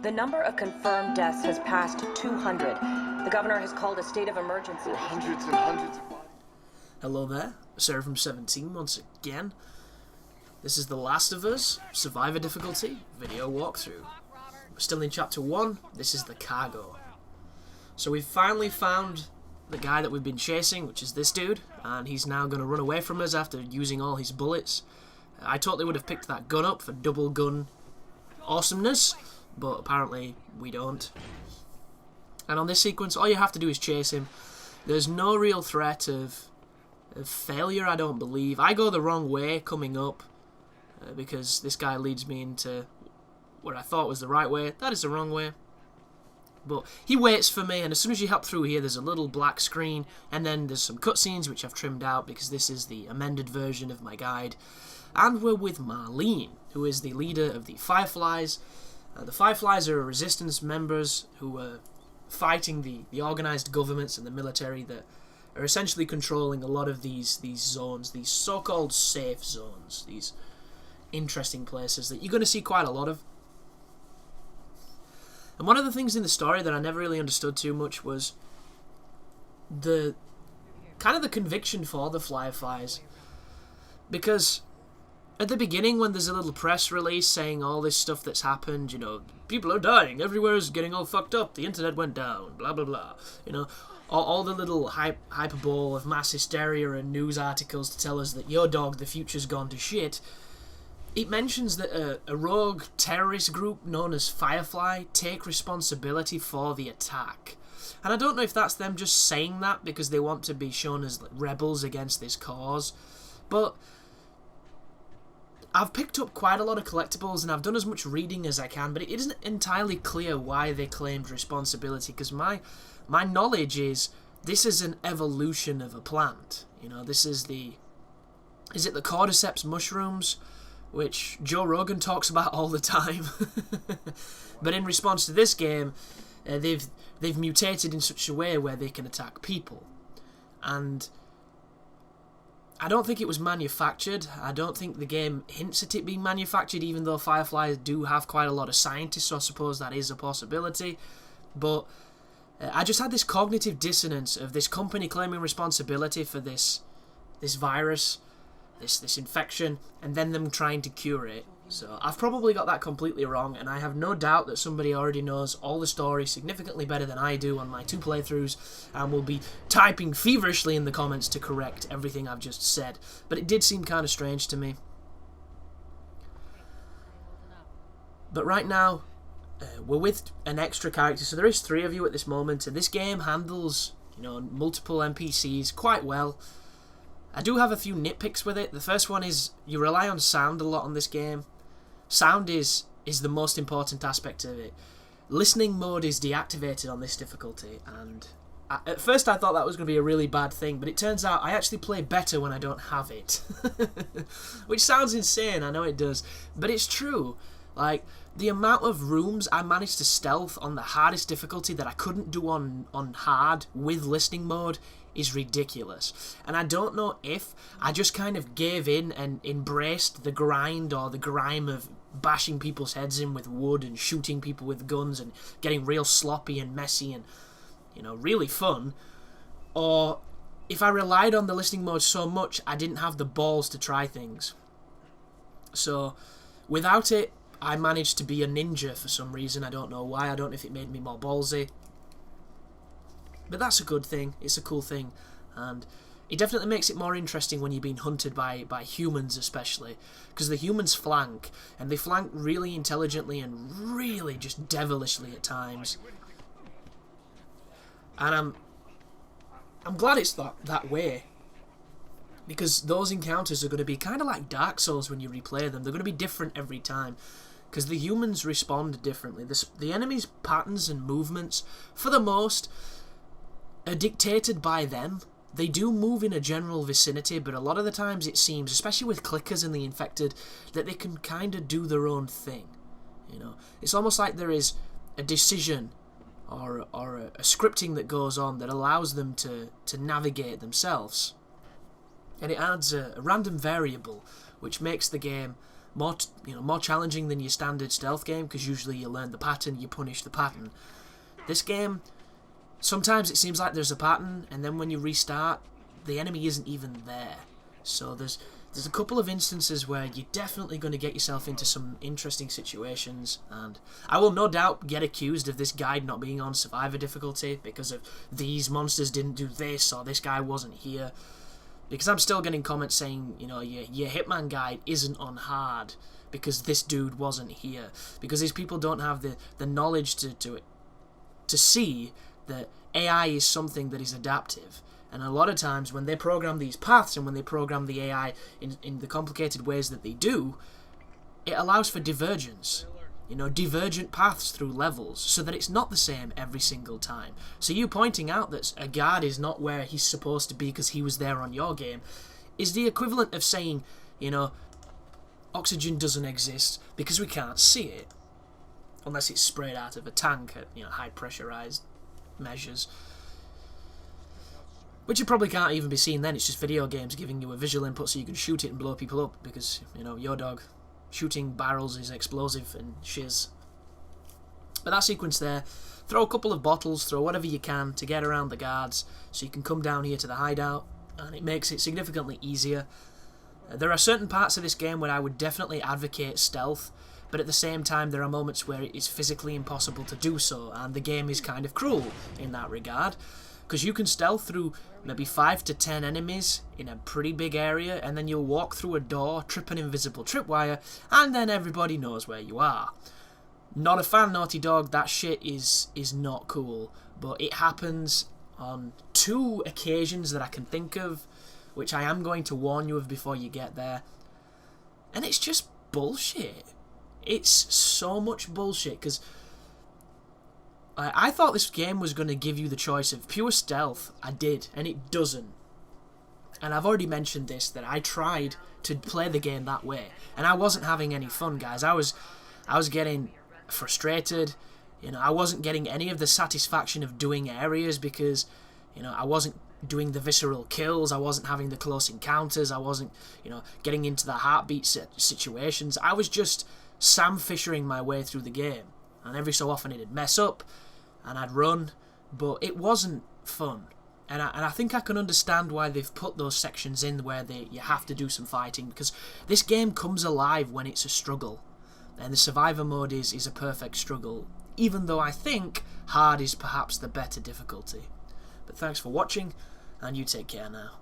The number of confirmed deaths has passed 200. The governor has called a state of emergency. There are hundreds and hundreds of bodies. Hello there, Seraphim17 once again. This is The Last of Us Survivor Difficulty video walkthrough. We're still in Chapter 1. This is the cargo. So we've finally found the guy that we've been chasing, which is this dude, and he's now going to run away from us after using all his bullets. I totally would have picked that gun up for double gun awesomeness, but apparently we don't. And on this sequence, all you have to do is chase him. There's no real threat of failure, I don't believe. I go the wrong way coming up because this guy leads me into what I thought was the right way. That is the wrong way. But he waits for me, and as soon as you hop through here, there's a little black screen, and then there's some cutscenes which I've trimmed out because this is the amended version of my guide. And we're with Marlene, who is the leader of the Fireflies. The Fireflies are resistance members who are fighting the organised governments and the military that are essentially controlling a lot of these zones, these so-called safe zones, these interesting places that you're going to see quite a lot of. And one of the things in the story that I never really understood too much was the kind of the conviction for the Fireflies. Because at the beginning, when there's a little press release saying all this stuff that's happened, you know, people are dying, everywhere is getting all fucked up, the internet went down, blah blah blah, you know, all the little hyperbole of mass hysteria and news articles to tell us that, yo dog, the future's gone to shit. It mentions that a rogue terrorist group known as Firefly take responsibility for the attack. And I don't know if that's them just saying that because they want to be shown as rebels against this cause, but I've picked up quite a lot of collectibles and I've done as much reading as I can, but it isn't entirely clear why they claimed responsibility, because my knowledge is this is an evolution of a plant. You know, this is is it the cordyceps mushrooms, which Joe Rogan talks about all the time. But in response to this game, they've mutated in such a way where they can attack people. And I don't think it was manufactured. I don't think the game hints at it being manufactured, even though Fireflies do have quite a lot of scientists, so I suppose that is a possibility. But I just had this cognitive dissonance of this company claiming responsibility for this virus, this infection, and then them trying to cure it. So I've probably got that completely wrong, and I have no doubt that somebody already knows all the story significantly better than I do on my 2 playthroughs, and will be typing feverishly in the comments to correct everything I've just said. But it did seem kind of strange to me. But right now, we're with an extra character, so there is 3 of you at this moment, and this game handles, you know, multiple NPCs quite well. I do have a few nitpicks with it. The first one is you rely on sound a lot on this game. Sound is the most important aspect of it. Listening mode is deactivated on this difficulty, and at first I thought that was going to be a really bad thing, but it turns out I actually play better when I don't have it. Which sounds insane, I know it does, but it's true. Like, the amount of rooms I managed to stealth on the hardest difficulty that I couldn't do on hard with listening mode is ridiculous. And I don't know if I just kind of gave in and embraced the grind or the grime of bashing people's heads in with wood and shooting people with guns and getting real sloppy and messy and, you know, really fun, or if I relied on the listening mode so much I didn't have the balls to try things. So without it, I managed to be a ninja for some reason. I don't know why. I don't know if it made me more ballsy. But that's a good thing. It's a cool thing. And it definitely makes it more interesting when you're being hunted by humans especially. Because the humans flank. And they flank really intelligently and really just devilishly at times. And I'm glad it's that way. Because those encounters are going to be kind of like Dark Souls when you replay them. They're going to be different every time. Because the humans respond differently. The enemy's patterns and movements, for the most, are dictated by them. They do move in a general vicinity, but a lot of the times it seems, especially with clickers and the infected, that they can kind of do their own thing. You know, it's almost like there is a decision or a scripting that goes on that allows them to navigate themselves. And it adds a random variable, which makes the game more challenging than your standard stealth game, because usually you learn the pattern, you punish the pattern. This game, sometimes it seems like there's a pattern, and then when you restart, the enemy isn't even there. So there's a couple of instances where you're definitely going to get yourself into some interesting situations, and I will no doubt get accused of this guide not being on survivor difficulty because of these monsters didn't do this, or this guy wasn't here. Because I'm still getting comments saying, you know, your Hitman guide isn't on hard because this dude wasn't here. Because these people don't have the knowledge to see that AI is something that is adaptive. And a lot of times when they program these paths and when they program the AI in the complicated ways that they do, it allows for divergence. You know, divergent paths through levels, so that it's not the same every single time. So you pointing out that a guard is not where he's supposed to be because he was there on your game is the equivalent of saying, you know, oxygen doesn't exist because we can't see it. Unless it's sprayed out of a tank at, you know, high pressurized measures. Which you probably can't even be seen then, it's just video games giving you a visual input so you can shoot it and blow people up, because, you know, your dog shooting barrels is explosive and shiz. But that sequence there, throw a couple of bottles, throw whatever you can to get around the guards so you can come down here to the hideout, and it makes it significantly easier. There are certain parts of this game where I would definitely advocate stealth, but at the same time there are moments where it is physically impossible to do so, and the game is kind of cruel in that regard. Because you can stealth through maybe 5 to 10 enemies in a pretty big area, and then you'll walk through a door, trip an invisible tripwire, and then everybody knows where you are. Not a fan, Naughty Dog, that shit is not cool. But it happens on 2 occasions that I can think of, which I am going to warn you of before you get there. And it's just bullshit. It's so much bullshit, because I thought this game was going to give you the choice of pure stealth. I did, and it doesn't. And I've already mentioned this, that I tried to play the game that way, and I wasn't having any fun, guys. I was getting frustrated. You know, I wasn't getting any of the satisfaction of doing areas because, you know, I wasn't doing the visceral kills. I wasn't having the close encounters. I wasn't, you know, getting into the heartbeat situations. I was just Sam Fishering my way through the game, and every so often it'd mess up and I'd run, but it wasn't fun. And I think I can understand why they've put those sections in where you have to do some fighting, because this game comes alive when it's a struggle, and the survivor mode is a perfect struggle, even though I think hard is perhaps the better difficulty. But thanks for watching, and you take care now.